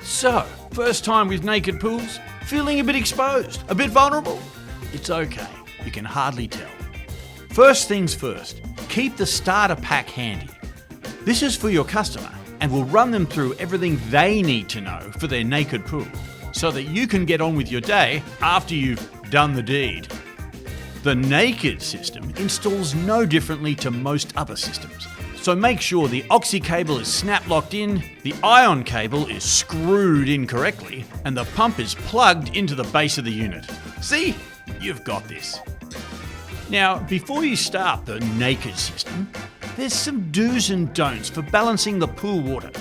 So, first time with Naked Pools? Feeling a bit exposed? A bit vulnerable? It's okay, you can hardly tell. First things first, keep the starter pack handy. This is for your customer and will run them through everything they need to know for their naked pool, so that you can get on with your day after you've done the deed. The Naked system installs no differently to most other systems, so make sure the oxy cable is snap locked in, the ion cable is screwed in correctly, and the pump is plugged into the base of the unit. See? You've got this. Now, before you start the Naked system, there's some do's and don'ts for balancing the pool water.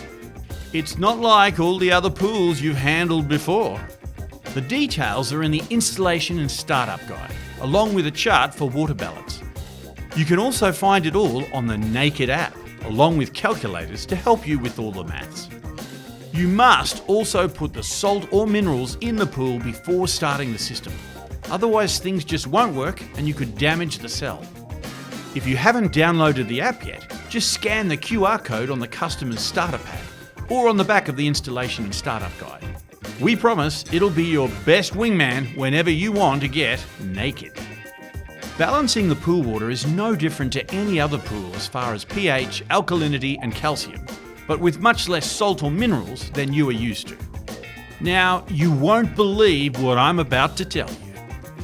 It's not like all the other pools you've handled before. The details are in the installation and startup guide, along with a chart for water balance. You can also find it all on the Naked app, along with calculators to help you with all the maths. You must also put the salt or minerals in the pool before starting the system. Otherwise things just won't work and you could damage the cell. If you haven't downloaded the app yet, just scan the QR code on the customer's starter pack or on the back of the installation and startup guide. We promise it'll be your best wingman whenever you want to get naked. Balancing the pool water is no different to any other pool as far as pH, alkalinity and calcium, but with much less salt or minerals than you are used to. Now, you won't believe what I'm about to tell you.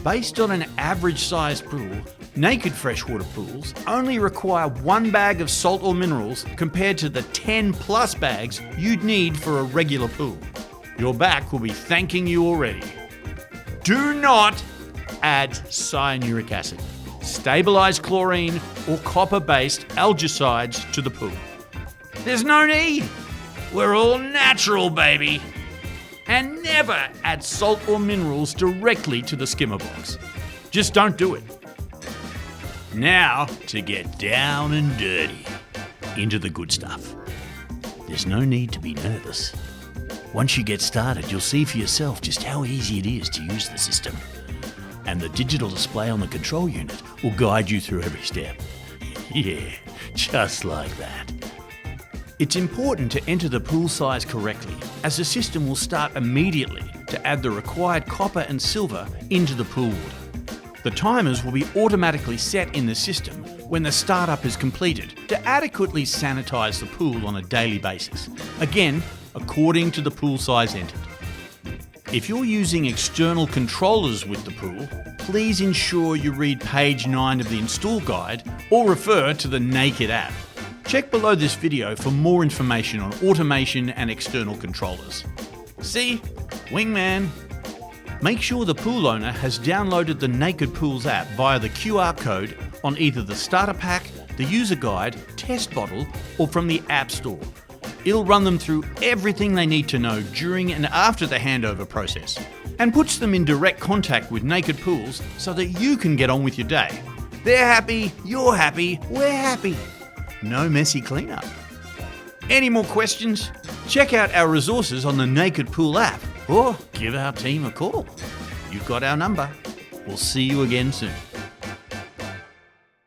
Based on an average-sized pool, Naked Freshwater Pools only require 1 bag of salt or minerals compared to the 10+ bags you'd need for a regular pool. Your back will be thanking you already. Do not add cyanuric acid, stabilised chlorine or copper-based algicides to the pool. There's no need. We're all natural, baby. And never add salt or minerals directly to the skimmer box. Just don't do it. Now to get down and dirty into the good stuff. There's no need to be nervous. Once you get started, you'll see for yourself just how easy it is to use the system. And the digital display on the control unit will guide you through every step. Yeah, just like that. It's important to enter the pool size correctly, as the system will start immediately to add the required copper and silver into the pool water. The timers will be automatically set in the system when the startup is completed to adequately sanitize the pool on a daily basis, again, according to the pool size entered. If you're using external controllers with the pool, please ensure you read page 9 of the install guide or refer to the Naked app. Check below this video for more information on automation and external controllers. See? Wingman! Make sure the pool owner has downloaded the Naked Pools app via the QR code on either the starter pack, the user guide, test bottle, or from the App Store. It'll run them through everything they need to know during and after the handover process, and puts them in direct contact with Naked Pools so that you can get on with your day. They're happy, you're happy, we're happy. No messy cleanup. Any more questions? Check out our resources on the Naked Pool app or give our team a call. You've got our number. We'll see you again soon.